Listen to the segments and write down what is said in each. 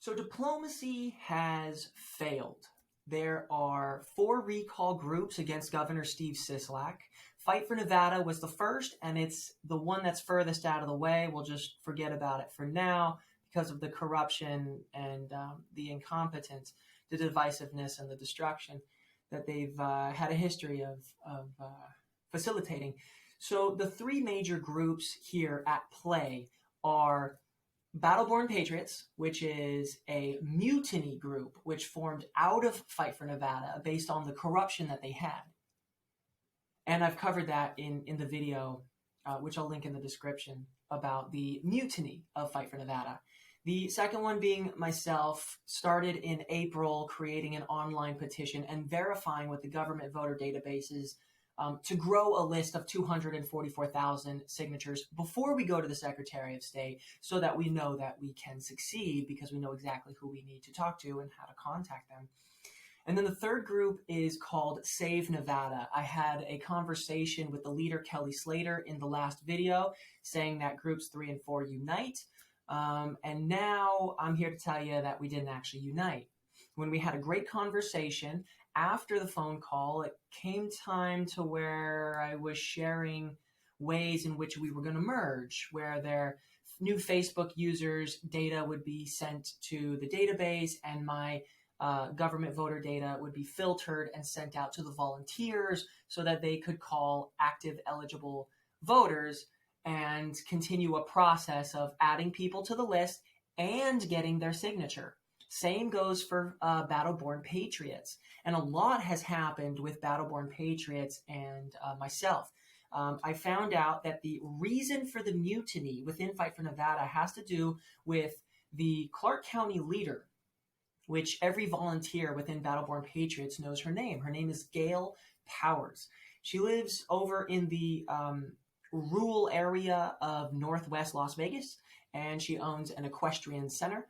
So diplomacy has failed. There are 4 recall groups against Governor Steve Sisolak. Fight for Nevada was the first, and it's the one that's furthest out of the way. We'll just forget about it for now because of the corruption and the incompetence, the divisiveness, and the destruction that they've had a history of facilitating. So the 3 major groups here at play are Born Patriots, which is a mutiny group which formed out of Fight for Nevada based on the corruption that they had. And I've covered that in the video, which I'll link in the description, about the mutiny of Fight for Nevada. The second one being myself, started in April creating an online petition and verifying with the government voter databases to grow a list of 244,000 signatures before we go to the Secretary of State, so that we know that we can succeed because we know exactly who we need to talk to and how to contact them. And then the third group is called Save Nevada. I had a conversation with the leader, Kelly Slater, in the last video, saying that groups 3 and 4 unite. And now I'm here to tell you that we didn't actually unite. When we had a great conversation, after the phone call, it came time to where I was sharing ways in which we were going to merge, where their new Facebook users' data would be sent to the database and my government voter data would be filtered and sent out to the volunteers so that they could call active eligible voters and continue a process of adding people to the list and getting their signature. Same goes for Born Patriots. And a lot has happened with Born Patriots and myself. I found out that the reason for the mutiny within Fight for Nevada has to do with the Clark County leader, which every volunteer within Born Patriots knows her name. Her name is Gail Powers. She lives over in the rural area of Northwest Las Vegas, and she owns an equestrian center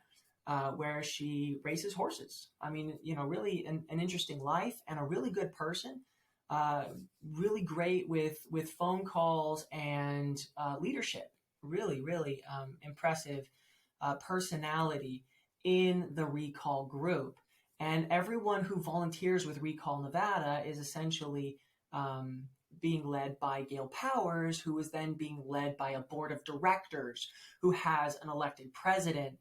where she races horses. I mean, really an interesting life and a really good person. Really great with phone calls and leadership. Really, really impressive personality in the recall group. And everyone who volunteers with Recall Nevada is essentially being led by Gail Powers, who is then being led by a board of directors who has an elected president,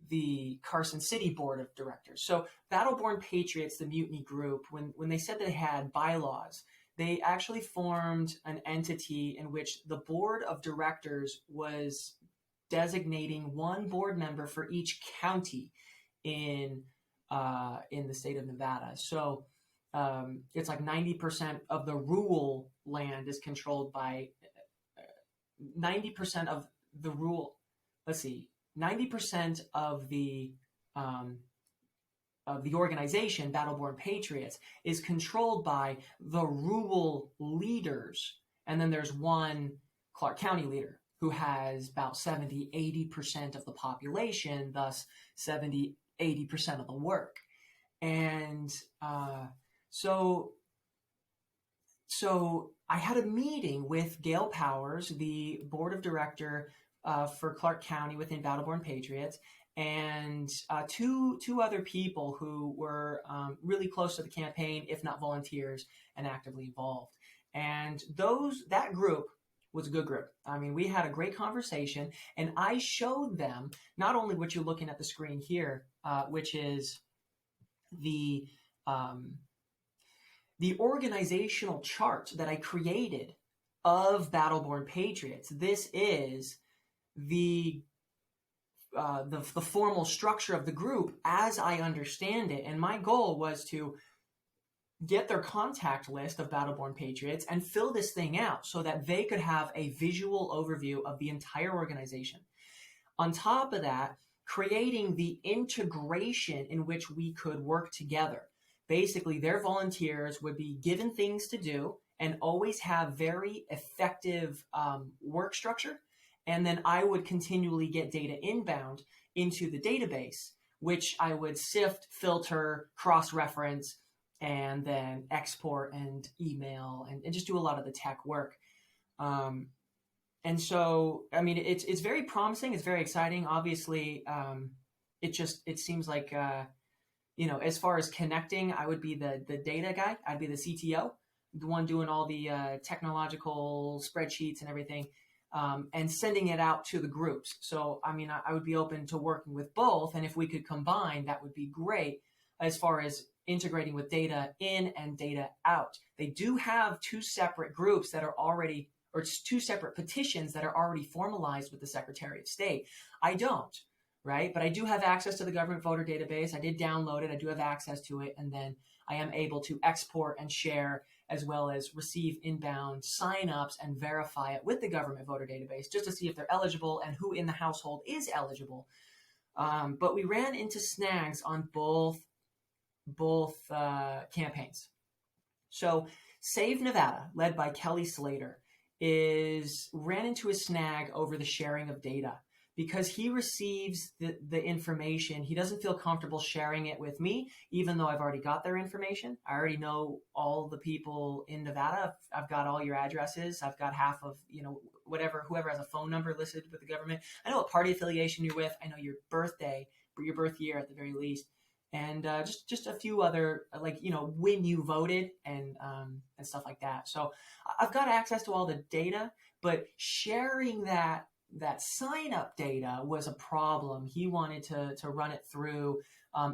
the Carson City Board of Directors. So Born Patriots, the mutiny group, when they said they had bylaws, they actually formed an entity in which the board of directors was designating one board member for each county in the state of Nevada. So it's like 90% of the rural land is controlled by 90% of the rural. Let's see. 90% of the organization, Born Patriots, is controlled by the rural leaders. And then there's one Clark County leader who has about 70-80% of the population, thus 70-80% of the work. And so I had a meeting with Gail Powers, the board of director for Clark County within Born Patriots, and two other people who were really close to the campaign, if not volunteers, and actively involved. And that group was a good group. I mean, we had a great conversation, and I showed them not only what you're looking at the screen here, which is the organizational chart that I created of Born Patriots. This is the formal structure of the group as I understand it. And my goal was to get their contact list of Born Patriots and fill this thing out so that they could have a visual overview of the entire organization. On top of that, creating the integration in which we could work together. Basically, their volunteers would be given things to do and always have very effective work structure. And then I would continually get data inbound into the database, which I would sift, filter, cross-reference, and then export and email and just do a lot of the tech work. And so, I mean, it's very promising. It's very exciting. Obviously, it seems like, as far as connecting, I would be the data guy. I'd be the CTO, the one doing all the technological spreadsheets and everything, and sending it out to the groups. So, I mean, I would be open to working with both. And if we could combine, that would be great as far as integrating with data in and data out. They do have two separate groups that are already, or two separate petitions that are already formalized with the Secretary of State. I don't, right? But I do have access to the government voter database. I did download it. I do have access to it. And then I am able to export and share, as well as receive inbound signups and verify it with the government voter database just to see if they're eligible and who in the household is eligible. But we ran into snags on both campaigns. So Save Nevada, led by Kelly Slater, ran into a snag over the sharing of data. Because he receives the information, he doesn't feel comfortable sharing it with me, even though I've already got their information. I already know all the people in Nevada. I've got all your addresses. I've got half of, whoever has a phone number listed with the government. I know what party affiliation you're with. I know your birthday, or your birth year at the very least. And just a few other, when you voted and stuff like that. So I've got access to all the data, but sharing that sign up data was a problem. He wanted to run it through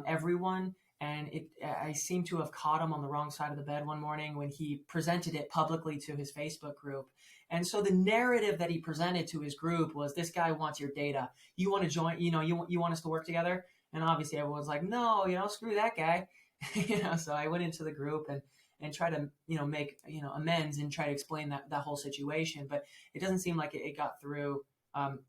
everyone. And I seem to have caught him on the wrong side of the bed one morning when he presented it publicly to his Facebook group. And so the narrative that he presented to his group was, this guy wants your data. You want to join, you want us to work together? And obviously everyone's like, no, screw that guy. So I went into the group and try to, make, amends and try to explain that whole situation. But it doesn't seem like it got through.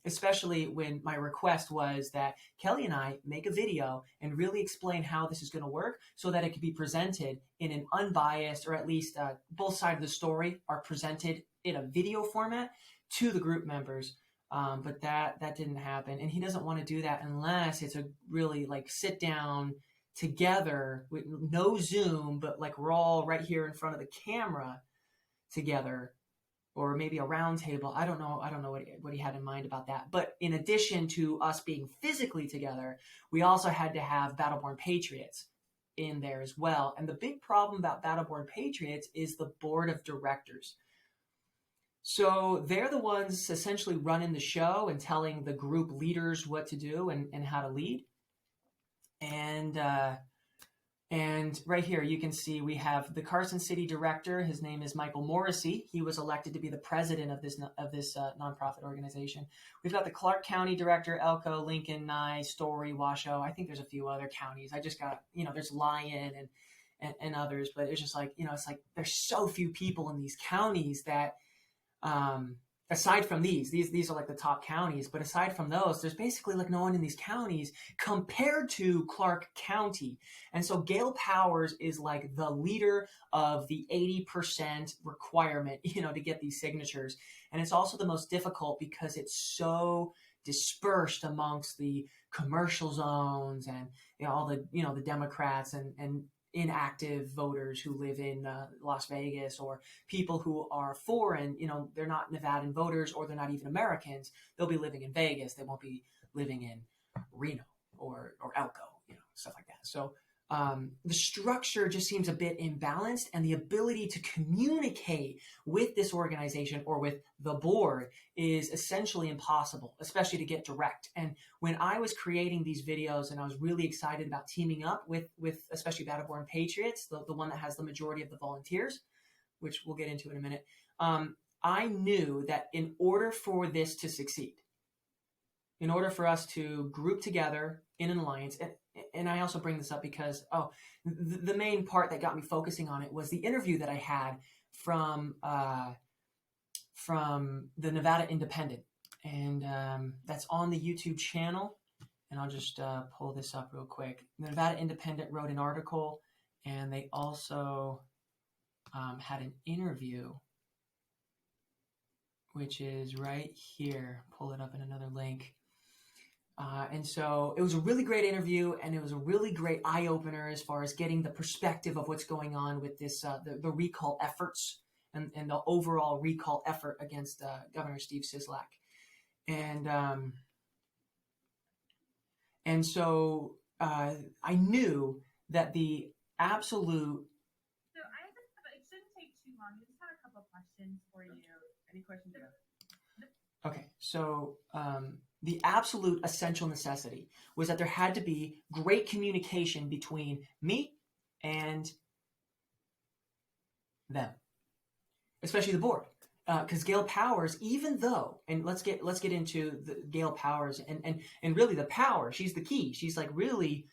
Especially when my request was that Kelly and I make a video and really explain how this is going to work so that it can be presented in an unbiased, or at least both sides of the story are presented in a video format to the group members. But that didn't happen. And he doesn't want to do that unless it's a really sit down together with no Zoom, but we're all right here in front of the camera together. Or maybe a round table. I don't know what he had in mind about that. But in addition to us being physically together, we also had to have Born Patriots in there as well. And the big problem about Born Patriots is the board of directors. So they're the ones essentially running the show and telling the group leaders what to do and how to lead. And right here, you can see we have the Carson City director. His name is Michael Morrissey. He was elected to be the president of this nonprofit organization. We've got the Clark County director, Elko, Lincoln, Nye, Story, Washoe. I think there's a few other counties. I just got, there's Lyon and others, but it's just it's like there's so few people in these counties that, aside from these are the top counties, but aside from those, there's basically no one in these counties compared to Clark County. And so Gail Powers is the leader of the 80% requirement, to get these signatures. And it's also the most difficult because it's so dispersed amongst the commercial zones and all the, the Democrats and inactive voters who live in Las Vegas, or people who are foreign, they're not Nevadan voters, or they're not even Americans. They'll be living in Vegas. They won't be living in Reno or Elko, stuff like that. So the structure just seems a bit imbalanced, and the ability to communicate with this organization or with the board is essentially impossible, especially to get direct. And when I was creating these videos and I was really excited about teaming up with especially Born Patriots, the one that has the majority of the volunteers, which we'll get into in a minute, I knew that in order for this to succeed, in order for us to group together in an alliance, and I also bring this up because, the main part that got me focusing on it was the interview that I had from the Nevada Independent. And that's on the YouTube channel. And I'll just pull this up real quick. The Nevada Independent wrote an article, and they also had an interview, which is right here. Pull it up in another link. And so it was a really great interview, and it was a really great eye-opener as far as getting the perspective of what's going on with this, the recall efforts and the overall recall effort against Governor Steve Sisolak. And so I knew that the absolute... So it shouldn't take too long. I just had a couple of questions for you. Any questions? Okay, so the absolute essential necessity was that there had to be great communication between me and them, especially the board. Because Gail Powers, even though, and let's get into the Gail Powers and really the power, she's the key. She's like really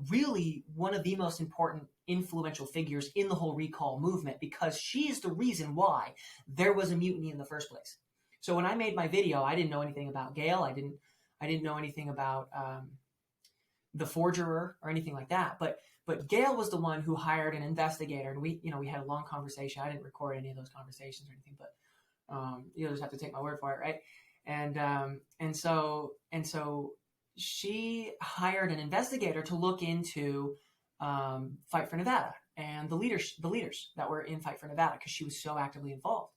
really one of the most important influential figures in the whole recall movement, because she's the reason why there was a mutiny in the first place. So when I made my video, I didn't know anything about Gail. I didn't know anything about the forgerer or anything like that. But Gail was the one who hired an investigator, and we had a long conversation. I didn't record any of those conversations or anything, but you'll just have to take my word for it, right? And so she hired an investigator to look into Fight for Nevada and the leaders that were in Fight for Nevada, because she was so actively involved,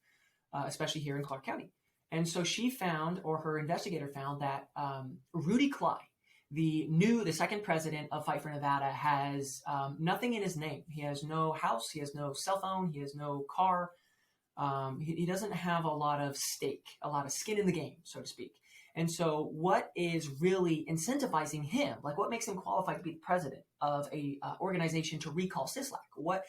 especially here in Clark County. And so she found, or her investigator found, that Rudy Cly, the second president of Fight for Nevada, has nothing in his name. He has no house, he has no cell phone, he has no car. He doesn't have a lot of stake, a lot of skin in the game, so to speak. And so what is really incentivizing him, like what makes him qualified to be the president of a organization to recall Sisolak? What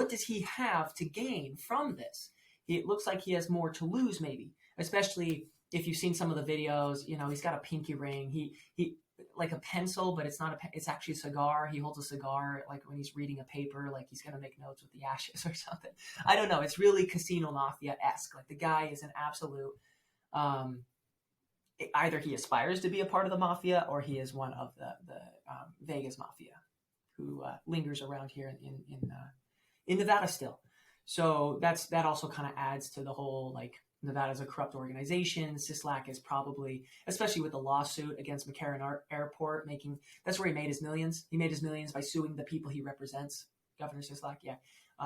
does he have to gain from this? It looks like he has more to lose, maybe, especially if you've seen some of the videos. He's got a pinky ring. He like a pencil, but it's not it's actually a cigar. He holds a cigar like when he's reading a paper, like he's gonna make notes with the ashes or something. I don't know. It's really Casino Mafia-esque. Like the guy is an absolute either he aspires to be a part of the mafia, or he is one of the Vegas mafia who lingers around here in Nevada still. So that also kind of adds to the whole, like, Nevada's a corrupt organization. Sisolak is probably, especially with the lawsuit against McCarran Airport, that's where he made his millions. He made his millions by suing the people he represents, Governor Sisolak. Yeah.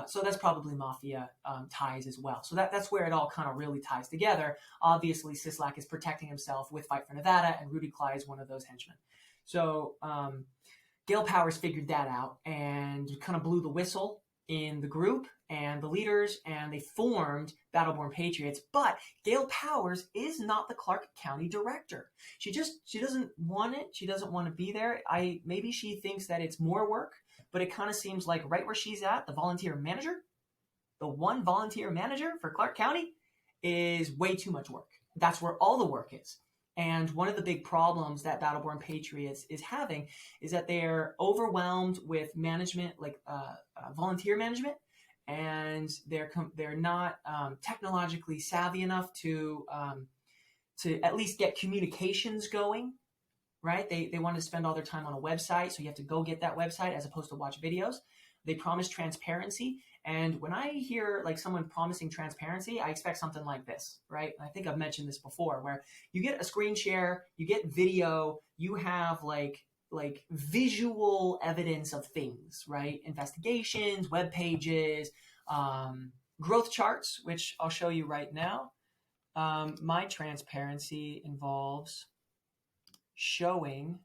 So that's probably mafia ties as well. So that's where it all kind of really ties together. Obviously, Sisolak is protecting himself with Fight for Nevada, and Rudy Cly is one of those henchmen. So Gail Powers figured that out and kind of blew the whistle in the group and the leaders, and they formed Born Patriots. But Gail Powers is not the Clark County director. She doesn't want it. She doesn't want to be there. Maybe she thinks that it's more work, but it kind of seems like right where she's at, the one volunteer manager for Clark County, is way too much work. That's where all the work is. And one of the big problems that Born Patriots is having is that they're overwhelmed with management, like volunteer management, and they're not technologically savvy enough to at least get communications going, right? They want to spend all their time on a website, so you have to go get that website as opposed to watch videos. They promise transparency. And when I hear like someone promising transparency, I expect something like this, right? I think I've mentioned this before, where you get a screen share, you get video, you have like visual evidence of things, right? Investigations, web pages, growth charts, which I'll show you right now. My transparency involves showing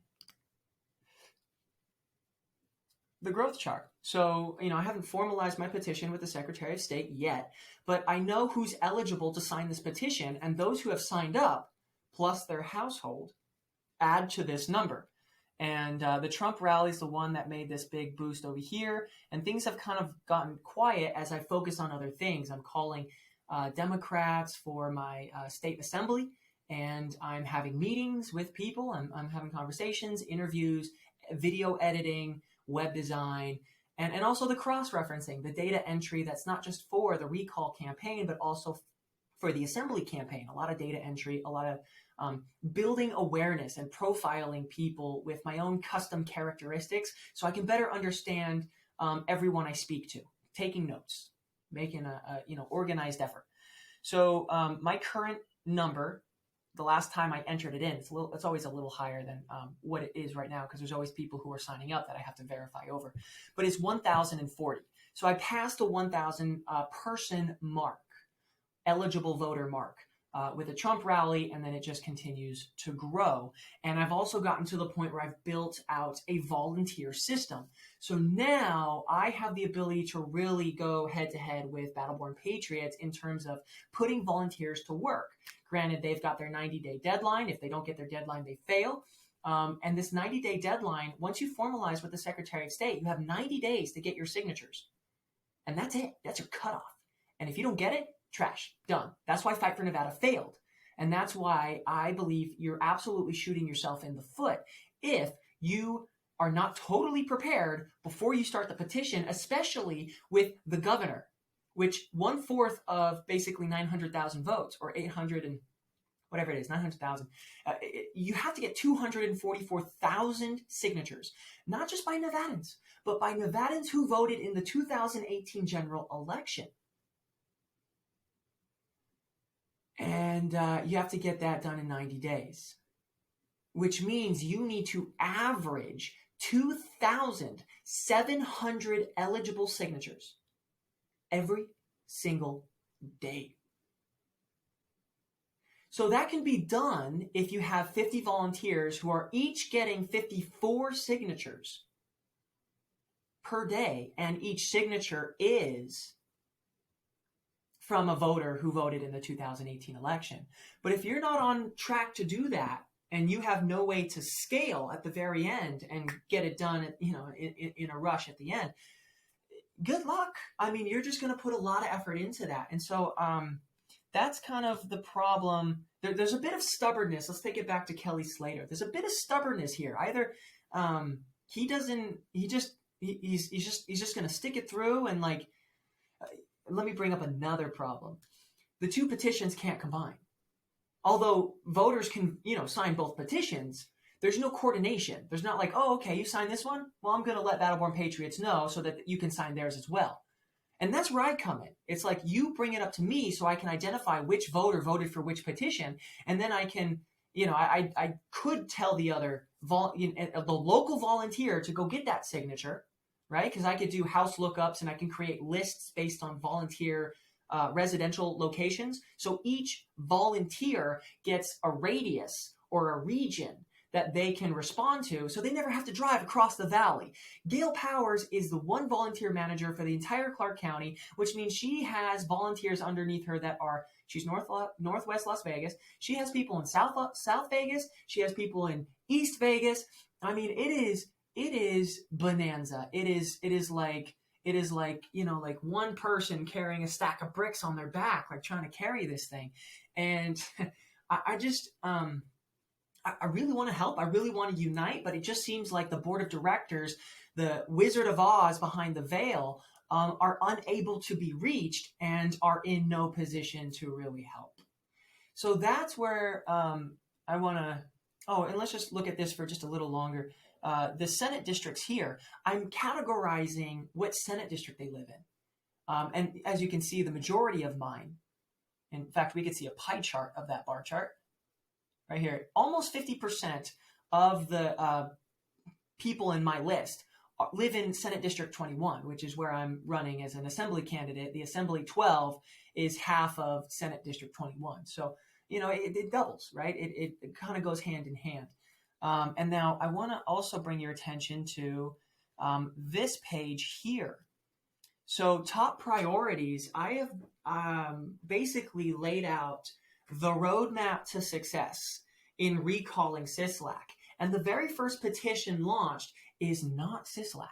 the growth chart. So, I haven't formalized my petition with the Secretary of State yet, but I know who's eligible to sign this petition, and those who have signed up, plus their household, add to this number. And the Trump rally is the one that made this big boost over here, and things have kind of gotten quiet as I focus on other things. I'm calling Democrats for my state assembly, and I'm having meetings with people. I'm having conversations, interviews, video editing, web design, and also the cross-referencing, the data entry that's not just for the recall campaign, but also for the assembly campaign. A lot of data entry, a lot of building awareness and profiling people with my own custom characteristics so I can better understand everyone I speak to, taking notes, making a organized effort. So my current number, the last time I entered it in, it's always a little higher than what it is right now, because there's always people who are signing up that I have to verify over. But it's 1,040. So I passed the 1,000 person mark, eligible voter mark. with a Trump rally, and then it just continues to grow. And I've also gotten to the point where I've built out a volunteer system. So now I have the ability to really go head to head with Born Patriots in terms of putting volunteers to work. Granted, they've got their 90-day deadline. If they don't get their deadline, they fail. And this 90-day deadline, once you formalize with the Secretary of State, you have 90 days to get your signatures. And that's it. That's your cutoff. And if you don't get it, trash, done. That's why Fight for Nevada failed. And that's why I believe you're absolutely shooting yourself in the foot if you are not totally prepared before you start the petition, especially with the governor, which 1/4 of basically 900,000 votes, or 800 and whatever it is, 900,000. You have to get 244,000 signatures, not just by Nevadans, but by Nevadans who voted in the 2018 general election. And you have to get that done in 90 days, which means you need to average 2,700 eligible signatures every single day. So that can be done if you have 50 volunteers who are each getting 54 signatures per day, and each signature is from a voter who voted in the 2018 election. But if you're not on track to do that, and you have no way to scale at the very end and get it done, in a rush at the end, good luck. I mean, you're just going to put a lot of effort into that. And so that's kind of the problem. There's a bit of stubbornness. Let's take it back to Kelly Slater. There's a bit of stubbornness here. Either he's just going to stick it through, and let me bring up another problem. The two petitions can't combine. Although voters can, sign both petitions, there's no coordination. There's not like, oh, okay, you sign this one? Well, I'm going to let Born Patriots know so that you can sign theirs as well. And that's where I come in. It's like you bring it up to me so I can identify which voter voted for which petition. And then I can, I could tell the other, the local volunteer to go get that signature, right? Because I could do house lookups and I can create lists based on volunteer residential locations. So each volunteer gets a radius or a region that they can respond to, so they never have to drive across the valley. Gail Powers is the one volunteer manager for the entire Clark County, which means she has volunteers underneath her that are, she's Northwest Las Vegas. She has people in South Vegas. She has people in East Vegas. I mean, it is bonanza. It is like one person carrying a stack of bricks on their back, like trying to carry this thing. And I really want to help. I really want to unite, but it just seems like the board of directors, the Wizard of Oz behind the veil, are unable to be reached and are in no position to really help. So that's where I want to, and let's just look at this for just a little longer. The Senate districts here, I'm categorizing what Senate district they live in. And as you can see, the majority of mine, in fact, we could see a pie chart of that bar chart right here. Almost 50% of the people in my list live in Senate District 21, which is where I'm running as an assembly candidate. The Assembly 12 is half of Senate District 21. So, it doubles, right? It kind of goes hand in hand. And now I want to also bring your attention to this page here. So top priorities, I have basically laid out the roadmap to success in recalling Sisolak. And the very first petition launched is not Sisolak,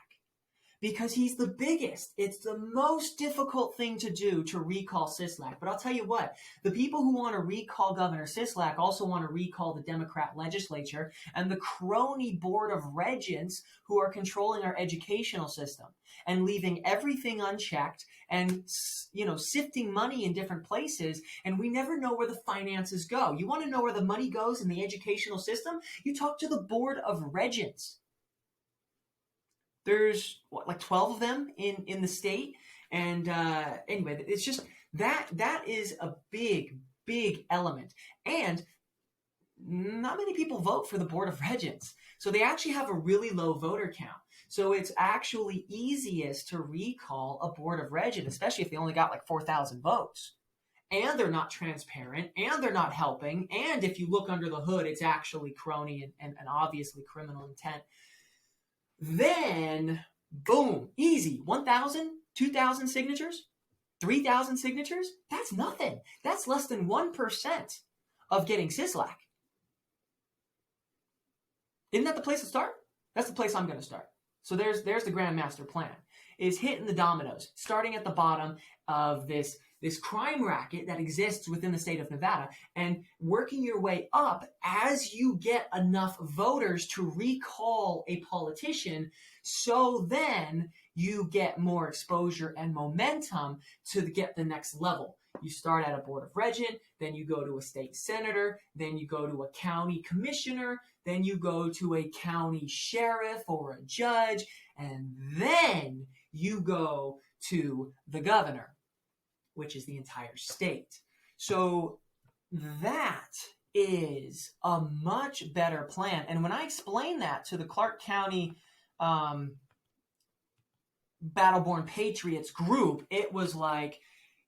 because he's the biggest. It's the most difficult thing to do to recall Sisolak. But I'll tell you what, the people who want to recall Governor Sisolak also want to recall the Democrat legislature and the crony board of regents who are controlling our educational system and leaving everything unchecked and, sifting money in different places. And we never know where the finances go. You want to know where the money goes in the educational system? You talk to the board of regents. There's 12 of them in the state. And anyway, it's just that is a big element. And not many people vote for the Board of Regents. So they actually have a really low voter count. So it's actually easiest to recall a Board of Regents, especially if they only got 4,000 votes. and they're not transparent, and they're not helping, and if you look under the hood, it's actually crony and obviously criminal intent, then boom, easy. 1,000, 2,000 signatures, 3,000 signatures, that's nothing. That's less than 1% of getting Sisolak. Isn't that the place to start? That's the place I'm going to start. So there's the Grand Master plan, is hitting the dominoes, starting at the bottom of this crime racket that exists within the state of Nevada and working your way up as you get enough voters to recall a politician, so then you get more exposure and momentum to get the next level. You start at a board of regent, then you go to a state senator, then you go to a county commissioner, then you go to a county sheriff or a judge, and then you go to the governor, which is the entire state. So that is a much better plan. And when I explained that to the Clark County Born Patriots group, it was like,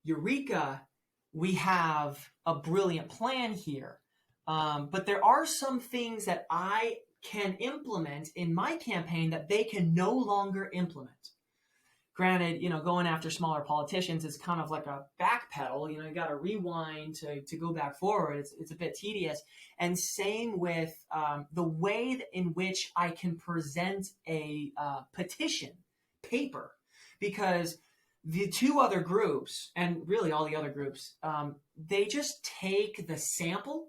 Eureka, we have a brilliant plan here. But there are some things that I can implement in my campaign that they can no longer implement. Granted, going after smaller politicians is kind of like a backpedal. You got to rewind to go back forward. It's a bit tedious. And same with the way in which I can present a petition paper, because the two other groups, and really all the other groups, they just take the sample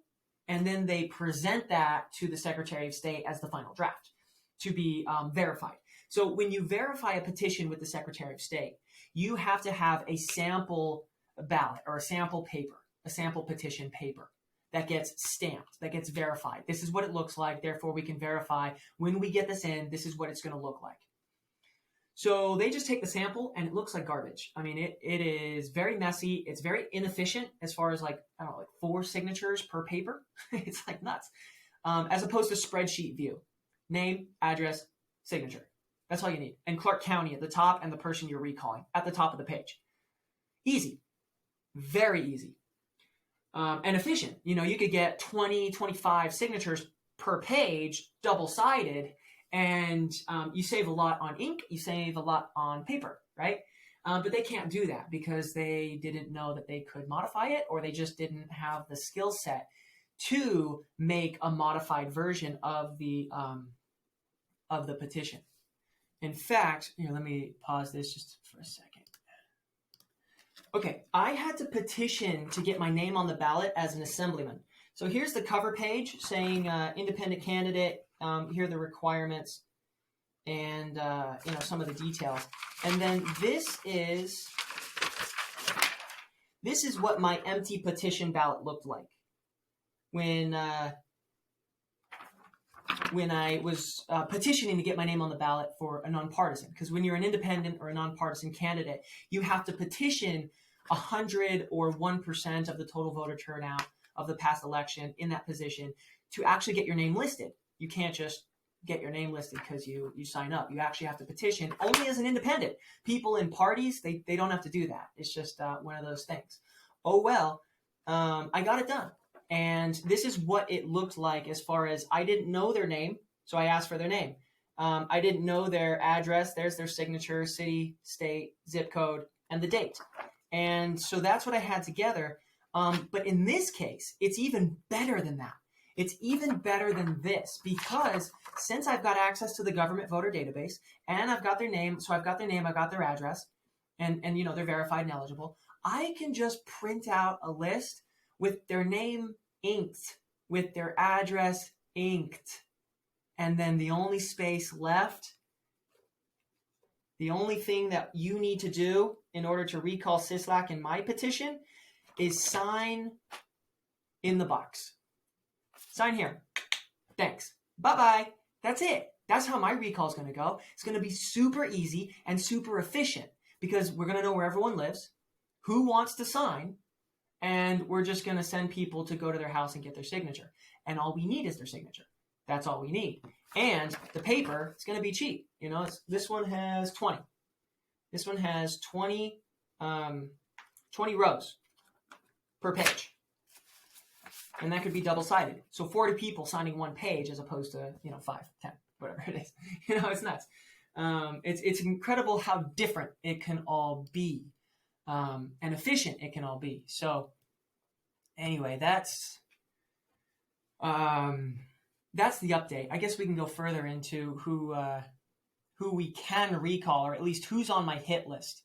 and then they present that to the Secretary of State as the final draft to be verified. So when you verify a petition with the Secretary of State, you have to have a sample ballot or a sample paper, a sample petition paper that gets stamped, that gets verified. This is what it looks like. Therefore, we can verify when we get this in, this is what it's going to look like. So they just take the sample and it looks like garbage. I mean, it is very messy. It's very inefficient as far as like 4 signatures per paper. It's like nuts. As opposed to spreadsheet view. Name, address, signature. That's all you need. And Clark County at the top and the person you're recalling at the top of the page. Easy. Very easy. And efficient. You could get 20, 25 signatures per page, double-sided, and you save a lot on ink, you save a lot on paper, right? But they can't do that because they didn't know that they could modify it, or they just didn't have the skill set to make a modified version of the petition. In fact, let me pause this just for a second. Okay, I had to petition to get my name on the ballot as an assemblyman. So here's the cover page saying independent candidate. Here are the requirements and some of the details. And then this is what my empty petition ballot looked like when I was petitioning to get my name on the ballot for a nonpartisan. Because when you're an independent or a nonpartisan candidate, you have to petition 100 or 1% of the total voter turnout of the past election in that position to actually get your name listed. You can't just get your name listed because you sign up. You actually have to petition only as an independent. People in parties, they don't have to do that. It's just one of those things. Oh, well, I got it done. And this is what it looked like as far as I didn't know their name, so I asked for their name. I didn't know their address. There's their signature, city, state, zip code, and the date. And so that's what I had together. But in this case, it's even better than that. It's even better than this because since I've got access to the government voter database and I've got their name, so I've got their name, I've got their address, and they're verified and eligible, I can just print out a list with their name inked, with their address inked, and then the only space left, the only thing that you need to do in order to recall Sisolak in my petition is sign in the box. Sign here. Thanks. Bye-bye. That's it. That's how my recall is going to go. It's going to be super easy and super efficient because we're going to know where everyone lives, who wants to sign, and we're just going to send people to go to their house and get their signature. And all we need is their signature. That's all we need. And the paper, it's going to be cheap. This one has 20. This one has 20 rows. per page. And that could be double-sided. So 40 people signing one page as opposed to, 5, 10, whatever it is. It's nuts. It's incredible how different it can all be, and efficient it can all be. So anyway, that's the update. I guess we can go further into who we can recall, or at least who's on my hit list.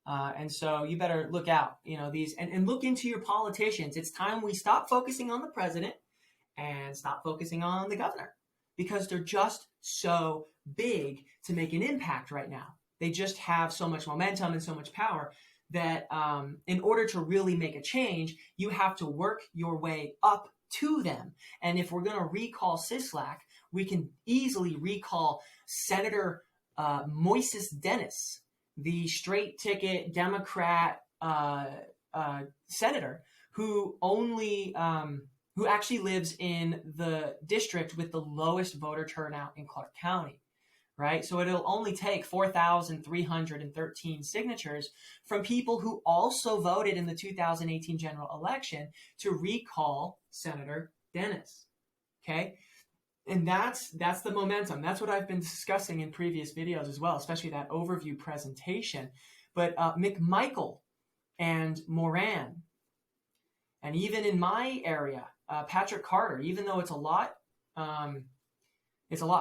And so you better look out, these, and look into your politicians. It's time we stop focusing on the president and stop focusing on the governor, because they're just so big to make an impact right now. They just have so much momentum and so much power that in order to really make a change, you have to work your way up to them. And if we're going to recall Sisolak, we can easily recall Senator Moises Dennis, the straight ticket Democrat senator who actually lives in the district with the lowest voter turnout in Clark County, right? So it'll only take 4,313 signatures from people who also voted in the 2018 general election to recall Senator Dennis, okay? And that's the momentum. That's what I've been discussing in previous videos as well, especially that overview presentation. But McMichael and Moran, and even in my area, Patrick Carter, even though it's a lot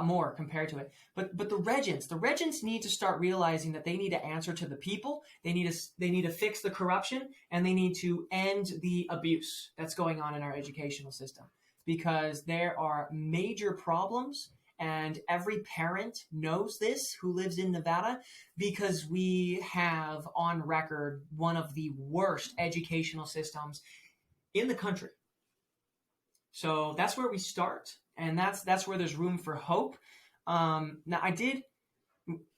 more compared to it. But the regents need to start realizing that they need to answer to the people. They need to fix the corruption, and they need to end the abuse that's going on in our educational system, because there are major problems, and every parent knows this who lives in Nevada, because we have on record one of the worst educational systems in the country. So that's where we start, and that's where there's room for hope. Now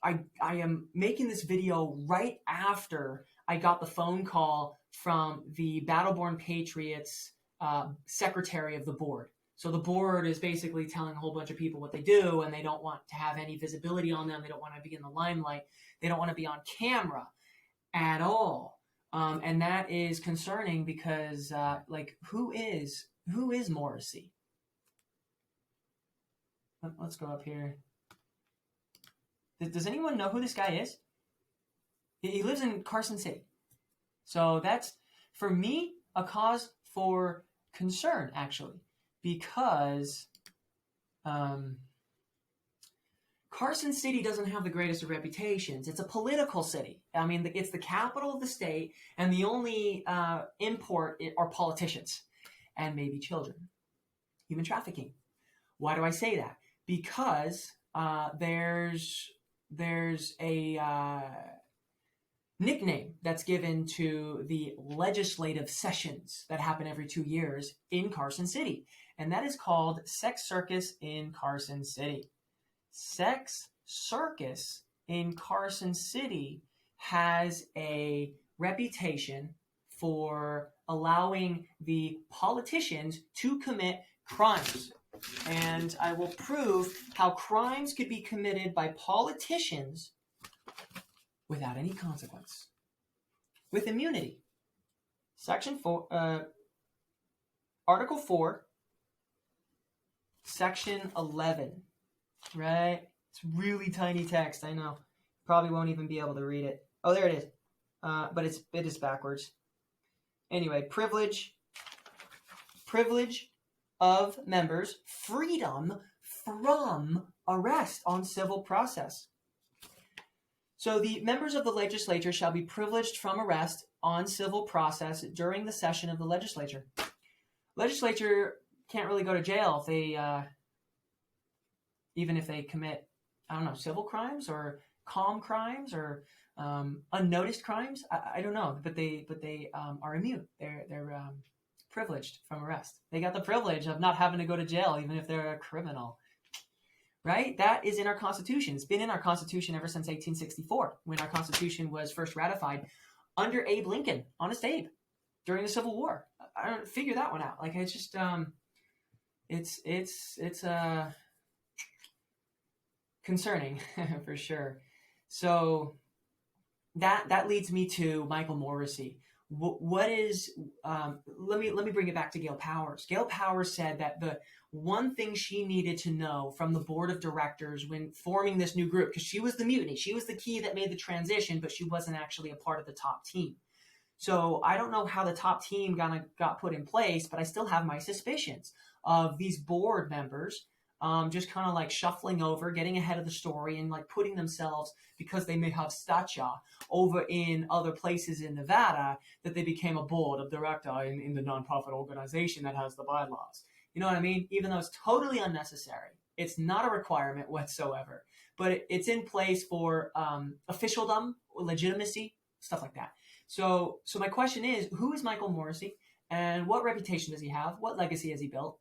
I am making this video right after I got the phone call from the Born Patriots secretary of the board. So the board is basically telling a whole bunch of people what they do, and they don't want to have any visibility on them. They don't want to be in the limelight. They don't want to be on camera at all. And that is concerning, because who is Morrissey? Let's go up here. Does anyone know who this guy is? He lives in Carson City. So that's, for me, a cause for concern, actually, because Carson City doesn't have the greatest of reputations. It's a political city. I mean, it's the capital of the state, and the only import are politicians and maybe children. Human trafficking. Why do I say that? Because there's a nickname that's given to the legislative sessions that happen every 2 years in Carson City, and that is called Sex Circus in Carson City. Sex Circus in Carson City has a reputation for allowing the politicians to commit crimes. And I will prove how crimes could be committed by politicians without any consequence, with immunity. Section 4, Article 4, Section 11, right? It's really tiny text, I know. Probably won't even be able to read it. Oh, there it is. But it is backwards. Anyway, privilege of members, freedom from arrest on civil process. So the members of the legislature shall be privileged from arrest on civil process during the session of the legislature. Legislature can't really go to jail if they, even if they commit, civil crimes or calm crimes or unnoticed crimes. I don't know, but they are immune. They're privileged from arrest. They got the privilege of not having to go to jail, even if they're a criminal. Right? That is in our Constitution. It's been in our Constitution ever since 1864, when our Constitution was first ratified under Abe Lincoln, Honest Abe, during the Civil War. I don't figure that one out. Like, it's just, it's concerning for sure. So that leads me to Michael Morrissey. what is let me bring it back to Gail Powers. Gail Powers said that the one thing she needed to know from the board of directors when forming this new group, because she was the mutiny, she was the key that made the transition, but she wasn't actually a part of the top team. So I don't know how the top team got put in place, but I still have my suspicions of these board members just kind of like shuffling over, getting ahead of the story, and like putting themselves, because they may have stature over in other places in Nevada, that they became a board of director in the nonprofit organization that has the bylaws. You know what I mean? Even though it's totally unnecessary. It's not a requirement whatsoever, but it's in place for officialdom, legitimacy, stuff like that. So my question is, who is Michael Morrissey, and what reputation does he have? What legacy has he built?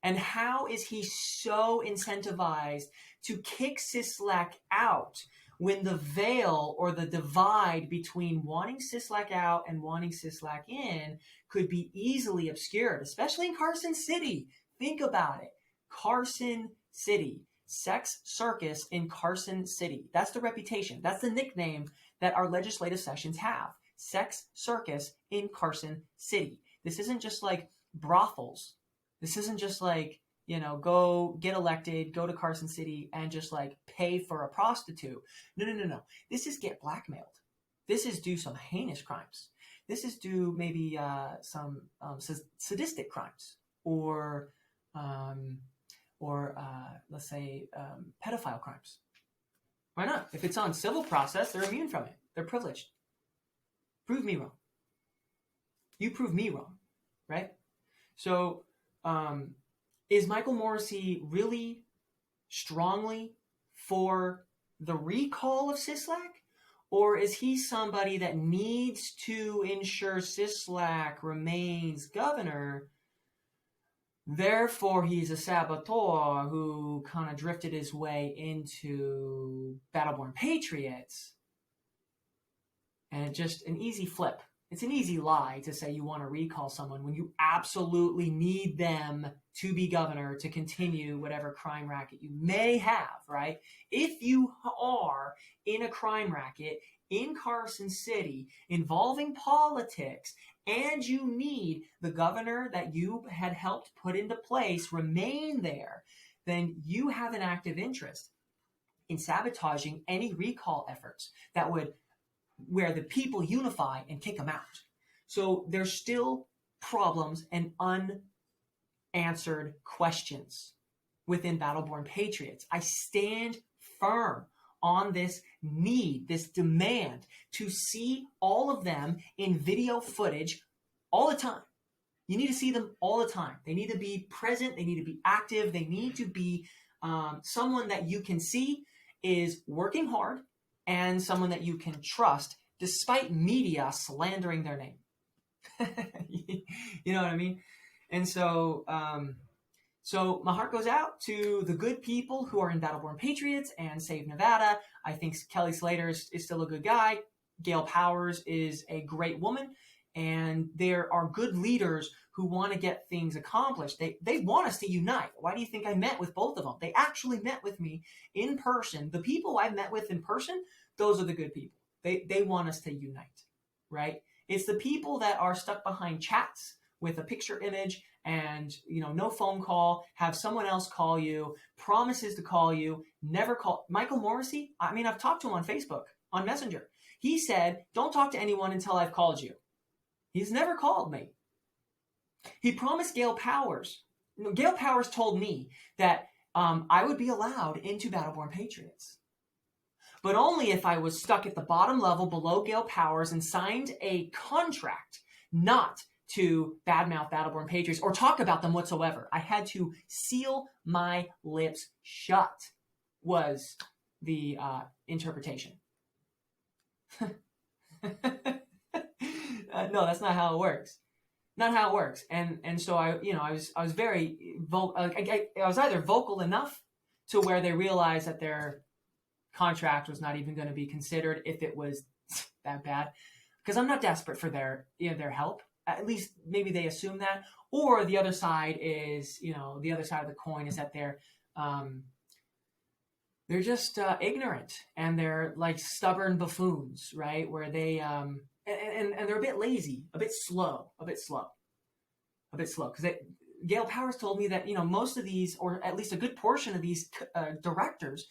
And how is he so incentivized to kick Sisolak out when the veil or the divide between wanting Sisolak out and wanting Sisolak in could be easily obscured, especially in Carson City? Think about it. Carson City. Sex circus in Carson City. That's the reputation. That's the nickname that our legislative sessions have. Sex circus in Carson City. This isn't just like brothels. This isn't just like, go get elected, go to Carson City and just like pay for a prostitute. No. This is get blackmailed. This is do some heinous crimes. This is do maybe some sadistic crimes or let's say pedophile crimes. Why not? If it's on civil process, they're immune from it. They're privileged. Prove me wrong. You prove me wrong, right? So is Michael Morrissey really strongly for the recall of Sisolak? Or is he somebody that needs to ensure Sisolak remains governor? Therefore, he's a saboteur who kind of drifted his way into Born Patriots. And just an easy flip. It's an easy lie to say you want to recall someone when you absolutely need them to be governor to continue whatever crime racket you may have, right? If you are in a crime racket in Carson City involving politics and you need the governor that you had helped put into place remain there, then you have an active interest in sabotaging any recall efforts that would where the people unify and kick them out. So there's still problems and unanswered questions within Born Patriots. I stand firm on this need, this demand to see all of them in video footage all the time. You need to see them all the time. They need to be present. They need to be active. They need to be someone that you can see is working hard and someone that you can trust despite media slandering their name. You know what I mean? And so my heart goes out to the good people who are in Born Patriots and Save Nevada. I think Kelly Slater is still a good guy. Gail Powers is a great woman. And there are good leaders who want to get things accomplished. They want us to unite. Why do you think I met with both of them? They actually met with me in person. The people I met with in person, those are the good people. They want us to unite, right? It's the people that are stuck behind chats with a picture image and, no phone call, have someone else call you, promises to call you, never call. Michael Morrissey, I've talked to him on Facebook, on Messenger. He said, don't talk to anyone until I've called you. He's never called me. He promised Gail Powers. Gail Powers told me that I would be allowed into Born Patriots, but only if I was stuck at the bottom level below Gail Powers and signed a contract not to badmouth Born Patriots or talk about them whatsoever. I had to seal my lips shut, was the interpretation. No, that's not how it works. Not how it works. And so I was very vocal. I was either vocal enough to where they realized that their contract was not even going to be considered if it was that bad, because I'm not desperate for their help. At least maybe they assume that. Or the other side is, the other side of the coin is that they're just ignorant and they're like stubborn buffoons, right? Where they and they're a bit lazy, a bit slow. Because Gail Powers told me that, most of these, or at least a good portion of these directors,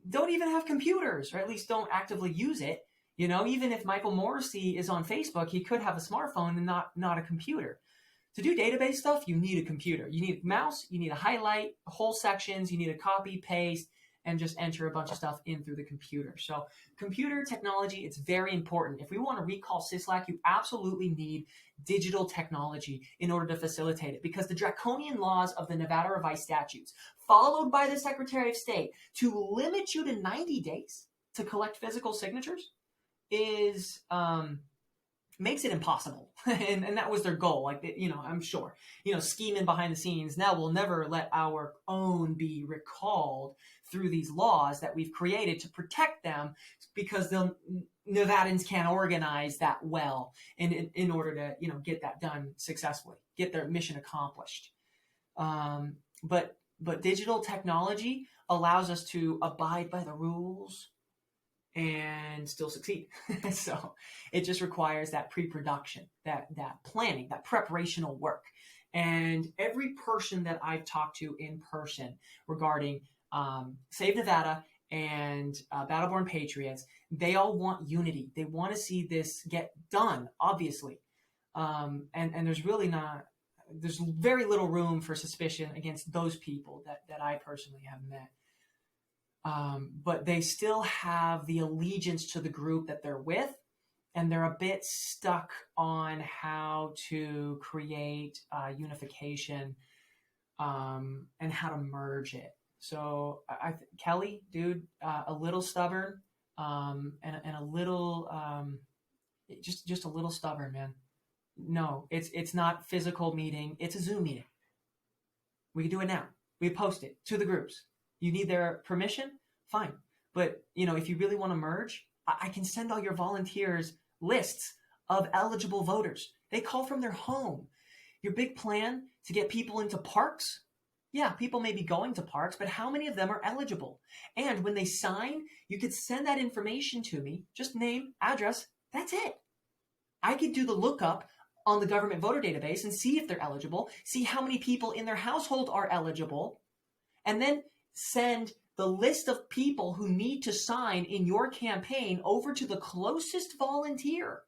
don't even have computers, or at least don't actively use it. Even if Michael Morrissey is on Facebook, he could have a smartphone and not a computer. To do database stuff, you need a computer. You need a mouse, you need to highlight whole sections, you need to copy, paste, and just enter a bunch of stuff in through the computer. So computer technology, it's very important. If we want to recall Sisolak, you absolutely need digital technology in order to facilitate it, because the draconian laws of the Nevada revised statutes, followed by the Secretary of State, to limit you to 90 days to collect physical signatures is makes it impossible. and that was their goal. I'm sure, scheming behind the scenes. Now we'll never let our own be recalled through these laws that we've created to protect them, because Nevadans can't organize that well in order to, get that done successfully, get their mission accomplished. But digital technology allows us to abide by the rules and still succeed. So it just requires that pre-production, that planning, that preparational work. And every person that I've talked to in person regarding Save Nevada and Born Patriots, they all want unity. They want to see this get done, obviously. And there's very little room for suspicion against those people that I personally have met. But they still have the allegiance to the group that they're with, and they're a bit stuck on how to create unification and how to merge it. So Kelly, dude, a little stubborn and a little just a little stubborn, man. No, it's not physical meeting. It's a Zoom meeting. We can do it now. We post it to the groups. You need their permission? Fine. But, if you really want to merge, I can send all your volunteers lists of eligible voters. They call from their home. Your big plan to get people into parks? Yeah, people may be going to parks, but how many of them are eligible? And when they sign, you could send that information to me, just name, address, that's it. I could do the lookup on the government voter database and see if they're eligible, see how many people in their household are eligible, and then send the list of people who need to sign in your campaign over to the closest volunteer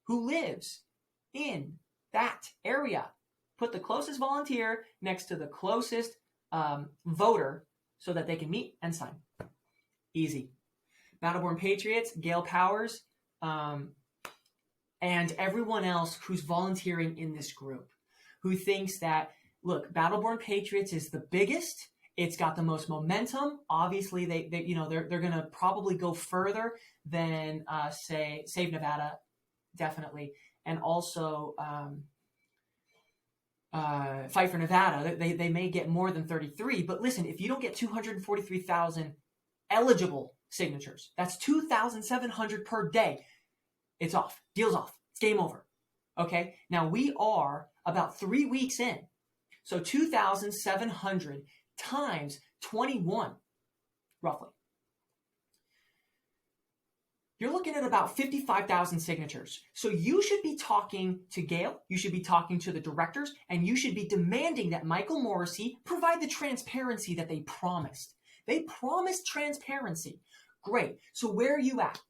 who lives in that area. Put the closest volunteer next to the closest voter so that they can meet and sign. Easy. Born Patriots, Gail Powers, and everyone else who's volunteering in this group, who thinks that, look, Born Patriots is the biggest. It's got the most momentum. Obviously, they're going to probably go further than say Save Nevada, definitely, and also Fight for Nevada. They may get more than 33. But listen, if you don't get 243,000 eligible signatures, that's 2,700 per day. It's off. Deal's off. It's game over. Okay. Now we are about 3 weeks in, so 2,700 times 21, roughly. You're looking at about 55,000 signatures. So you should be talking to Gail, you should be talking to the directors, and you should be demanding that Michael Morrissey provide the transparency that they promised. They promised transparency. Great. So where are you at?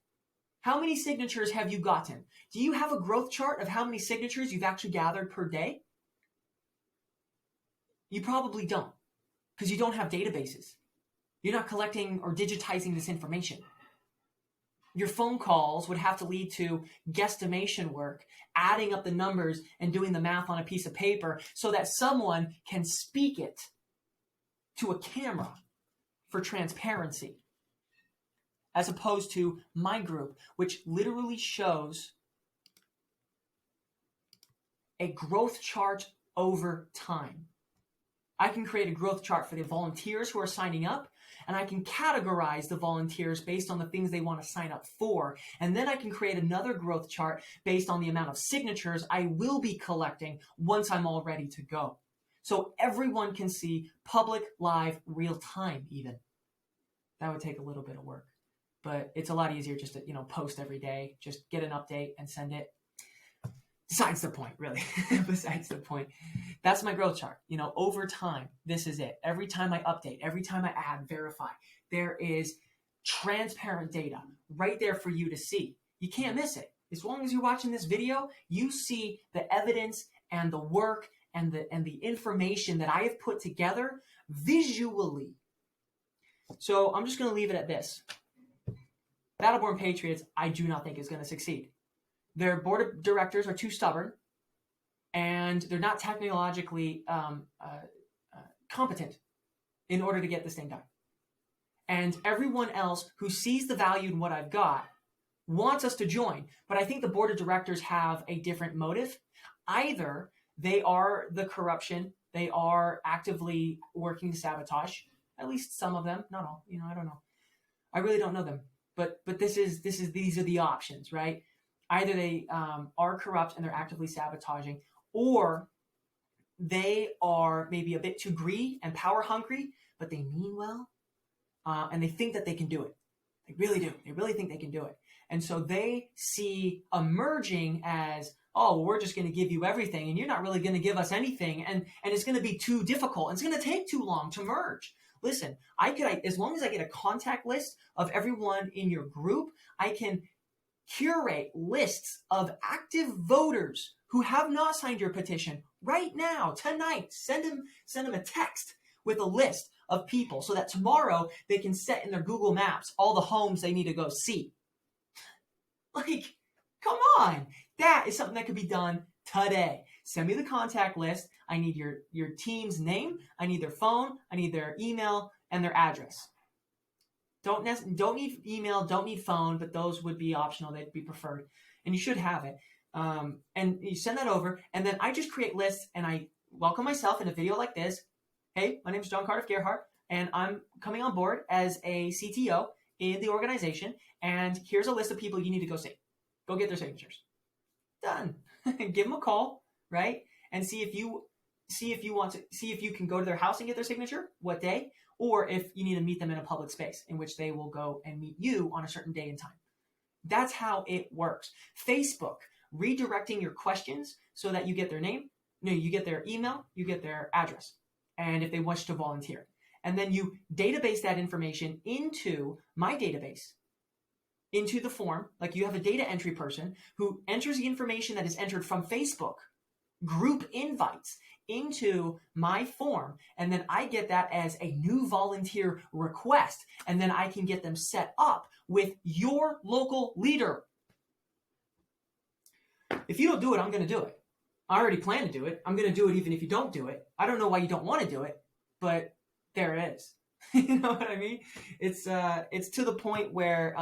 How many signatures have you gotten? Do you have a growth chart of how many signatures you've actually gathered per day? You probably don't, because you don't have databases. You're not collecting or digitizing this information. Your phone calls would have to lead to guesstimation work, adding up the numbers and doing the math on a piece of paper so that someone can speak it to a camera for transparency, as opposed to my group, which literally shows a growth chart over time. I can create a growth chart for the volunteers who are signing up, and I can categorize the volunteers based on the things they want to sign up for. And then I can create another growth chart based on the amount of signatures I will be collecting once I'm all ready to go. So everyone can see public, live, real time even. That would take a little bit of work. but it's a lot easier just to, post every day, just get an update and send it. Besides the point, really. Besides the point. That's my growth chart. Over time, this is it. Every time I update, every time I add, verify, there is transparent data right there for you to see. You can't miss it. As long as you're watching this video, you see the evidence and the work and the information that I have put together visually. So I'm just going to leave it at this. Born Patriots, I do not think is going to succeed. Their board of directors are too stubborn, and they're not technologically competent in order to get this thing done. And everyone else who sees the value in what I've got wants us to join. But I think the board of directors have a different motive. Either they are the corruption, they are actively working to sabotage, at least some of them, not all, I don't know. I really don't know them. But these are the options, right? Either they are corrupt and they're actively sabotaging, or they are maybe a bit too greedy and power hungry, but they mean well, and they think that they can do it. They really do. They really think they can do it. And so they see emerging as, oh, well, we're just going to give you everything, and you're not really going to give us anything, and it's going to be too difficult, and it's going to take too long to merge. Listen, as long as I get a contact list of everyone in your group, I can curate lists of active voters who have not signed your petition right now, tonight. Send them a text with a list of people so that tomorrow they can set in their Google Maps all the homes they need to go see. Like, come on. That is something that could be done today. Send me the contact list. I need your team's name. I need their phone. I need their email and their address. Don't need email, don't need phone, but those would be optional. They'd be preferred. And you should have it. And you send that over, and then I just create lists, and I welcome myself in a video like this. Hey, my name is Cardiff Gerhardt, and I'm coming on board as a CTO in the organization, and here's a list of people you need to go see. Go get their signatures. Done. Give them a call, right? And see if you can go to their house and get their signature, what day, or if you need to meet them in a public space in which they will go and meet you on a certain day and time. That's how it works. Facebook, redirecting your questions so that you get their name, you get their email, you get their address, and if they wish to volunteer. And then you database that information into my database, into the form, like you have a data entry person who enters the information that is entered from Facebook, group invites, into my form, and then I get that as a new volunteer request, and then I can get them set up with your local leader. If you don't do it, I'm going to do it. I already plan to do it. I'm going to do it even if you don't do it. I don't know why you don't want to do it, but there it is. You know what I mean? It's to the point where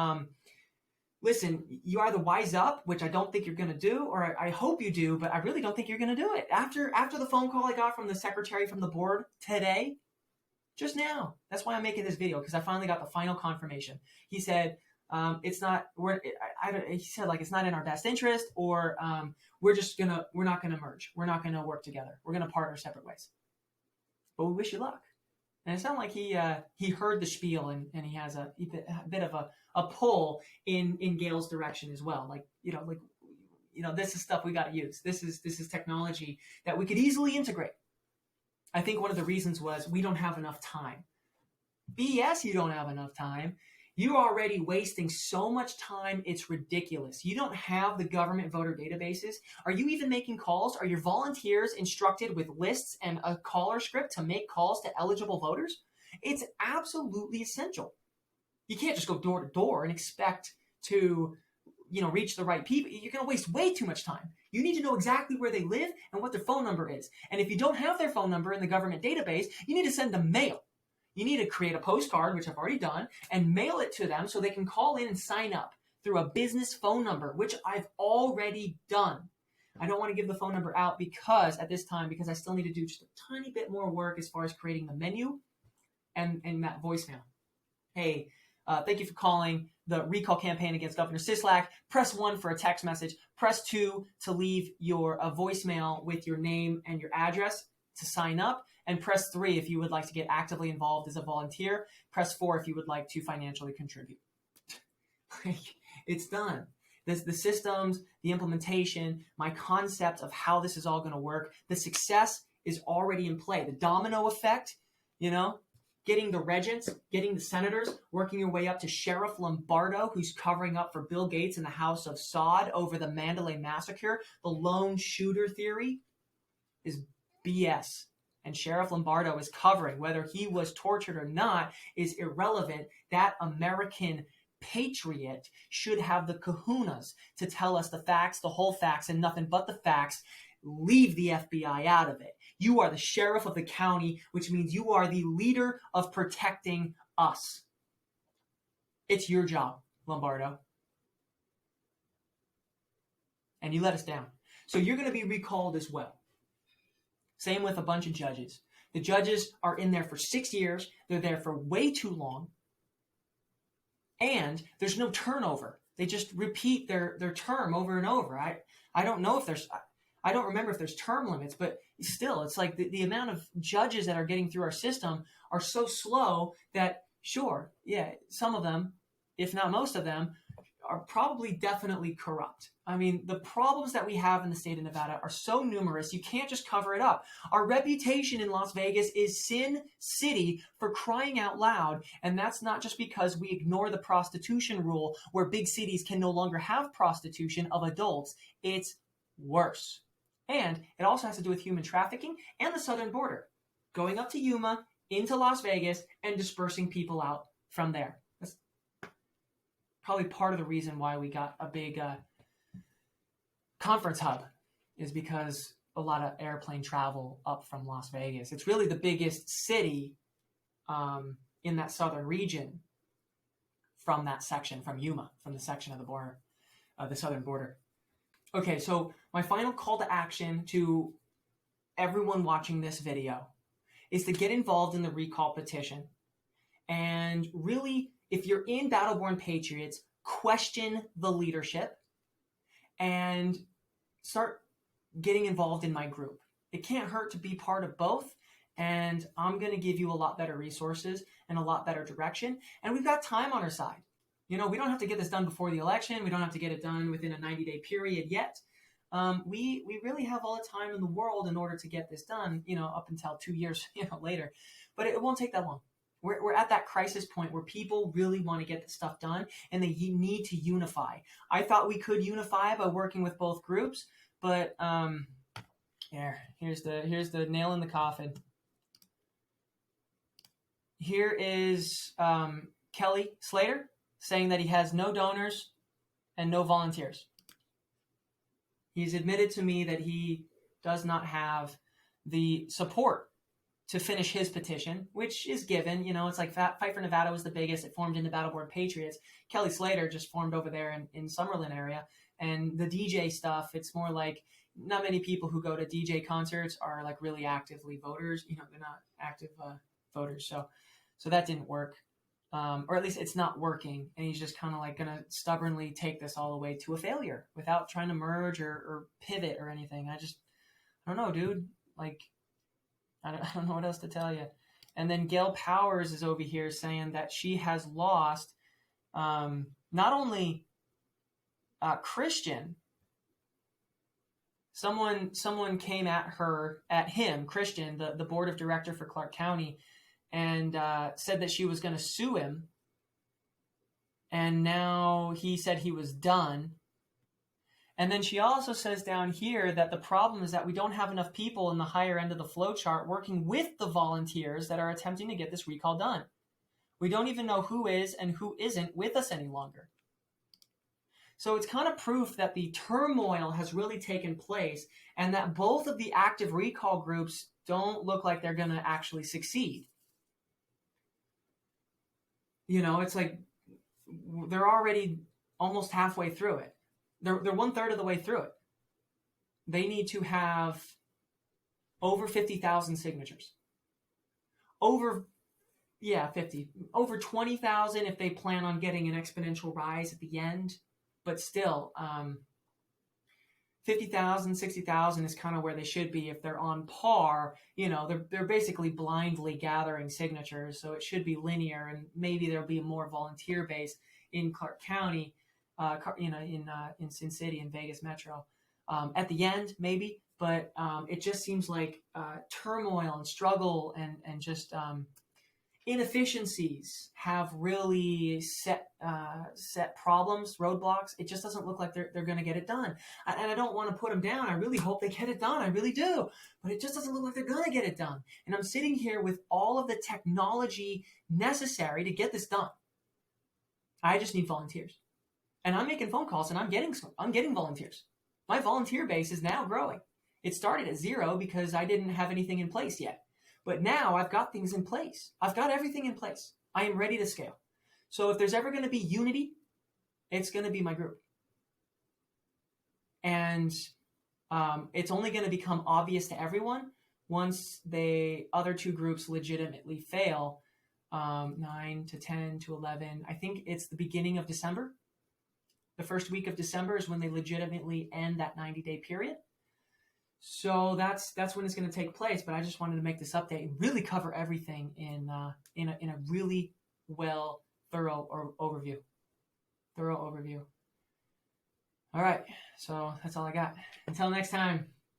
listen, you either wise up, which I don't think you're going to do, or I hope you do, but I really don't think you're going to do it. After the phone call I got from the secretary from the board today, just now, that's why I'm making this video, because I finally got the final confirmation. He said, it's not, he said, like, it's not in our best interest, or we're not going to merge. We're not going to work together. We're going to partner separate ways. But we wish you luck. And it sounded like he heard the spiel, and he has a bit of a pull in Gail's direction as well. Like, this is stuff we got to use. This is technology that we could easily integrate. I think one of the reasons was we don't have enough time. BS, you don't have enough time. You're already wasting so much time, it's ridiculous. You don't have the government voter databases. Are you even making calls? Are your volunteers instructed with lists and a caller script to make calls to eligible voters? It's absolutely essential. You can't just go door to door and expect to, reach the right people. You're going to waste way too much time. You need to know exactly where they live and what their phone number is. And if you don't have their phone number in the government database, you need to send them mail. You need to create a postcard, which I've already done, and mail it to them so they can call in and sign up through a business phone number, which I've already done. I don't want to give the phone number out because I still need to do just a tiny bit more work as far as creating the menu and that voicemail. Hey, thank you for calling the recall campaign against Governor Sisolak. Press 1 for a text message. Press 2 to leave a voicemail with your name and your address to sign up. And press 3 if you would like to get actively involved as a volunteer. Press 4 if you would like to financially contribute. Like, it's done. The systems, the implementation, my concept of how this is all going to work, the success is already in play. The domino effect, getting the regents, getting the senators, working your way up to Sheriff Lombardo, who's covering up for Bill Gates in the House of Saud over the Mandalay Massacre. The lone shooter theory is BS. And Sheriff Lombardo is covering. Whether he was tortured or not is irrelevant. That American patriot should have the kahunas to tell us the facts, the whole facts, and nothing but the facts. Leave the FBI out of it. You are the sheriff of the county, which means you are the leader of protecting us. It's your job, Lombardo. And you let us down. So you're going to be recalled as well. Same with a bunch of judges. The judges are in there for 6 years. They're there for way too long. And there's no turnover. They just repeat their term over and over. I don't know if I don't remember if there's term limits, but still, it's like the amount of judges that are getting through our system are so slow that, sure, yeah, some of them, if not most of them, are probably definitely corrupt. I mean, the problems that we have in the state of Nevada are so numerous, you can't just cover it up. Our reputation in Las Vegas is Sin City, for crying out loud, and that's not just because we ignore the prostitution rule where big cities can no longer have prostitution of adults. It's worse. And it also has to do with human trafficking and the southern border, going up to Yuma, into Las Vegas, and dispersing people out from there. That's probably part of the reason why we got a big conference hub, is because a lot of airplane travel up from Las Vegas. It's really the biggest city in that southern region from that section, from Yuma, from the section of the border, the southern border. Okay, so my final call to action to everyone watching this video is to get involved in the recall petition. And really, if you're in Born Patriots, question the leadership and start getting involved in my group. It can't hurt to be part of both. And I'm going to give you a lot better resources and a lot better direction. And we've got time on our side. We don't have to get this done before the election. We don't have to get it done within a 90-day period yet. We really have all the time in the world in order to get this done, up until 2 years later. But it won't take that long. We're at that crisis point where people really want to get this stuff done, and they need to unify. I thought we could unify by working with both groups, but here's the nail in the coffin. Here is Kelly Slater saying that he has no donors and no volunteers. He's admitted to me that he does not have the support to finish his petition, which is given. It's like Fight for Nevada was the biggest. It formed into Born Patriots. Kelly Slater just formed over there in Summerlin area. And the DJ stuff, it's more like not many people who go to DJ concerts are like really actively voters. They're not active voters. So that didn't work. Or at least it's not working, and he's just kind of like going to stubbornly take this all the way to a failure without trying to merge or pivot or anything. I don't know, dude. Like, I don't know what else to tell you. And then Gail Powers is over here saying that she has lost not only Christian. Someone came at him, Christian, the board of director for Clark County, and said that she was going to sue him. And now he said he was done. And then she also says down here that the problem is that we don't have enough people in the higher end of the flow chart working with the volunteers that are attempting to get this recall done. We don't even know who is and who isn't with us any longer. So it's kind of proof that the turmoil has really taken place and that both of the active recall groups don't look like they're going to actually succeed. It's like they're already almost halfway through it. They're 1/3 of the way through it. They need to have over 50,000 signatures. Over 50. Over 20,000 if they plan on getting an exponential rise at the end. But still, 50,000, 60,000 is kind of where they should be. If they're on par, they're basically blindly gathering signatures, so it should be linear, and maybe there'll be more volunteer base in Clark County, in Sin City and Vegas Metro at the end, maybe. But it just seems like turmoil and struggle and just inefficiencies have really set problems, roadblocks. It just doesn't look like they're going to get it done. And I don't want to put them down. I really hope they get it done. I really do. But it just doesn't look like they're going to get it done. And I'm sitting here with all of the technology necessary to get this done. I just need volunteers. And I'm making phone calls and I'm getting volunteers. My volunteer base is now growing. It started at 0 because I didn't have anything in place yet. But now I've got things in place. I've got everything in place. I am ready to scale. So if there's ever going to be unity, it's going to be my group. And it's only going to become obvious to everyone once the other two groups legitimately fail, 9 to 10 to 11. I think it's the beginning of December. The first week of December is when they legitimately end that 90-day period. So that's when it's going to take place. But I just wanted to make this update and really cover everything in a really thorough overview. All right, so that's all I got. Until next time.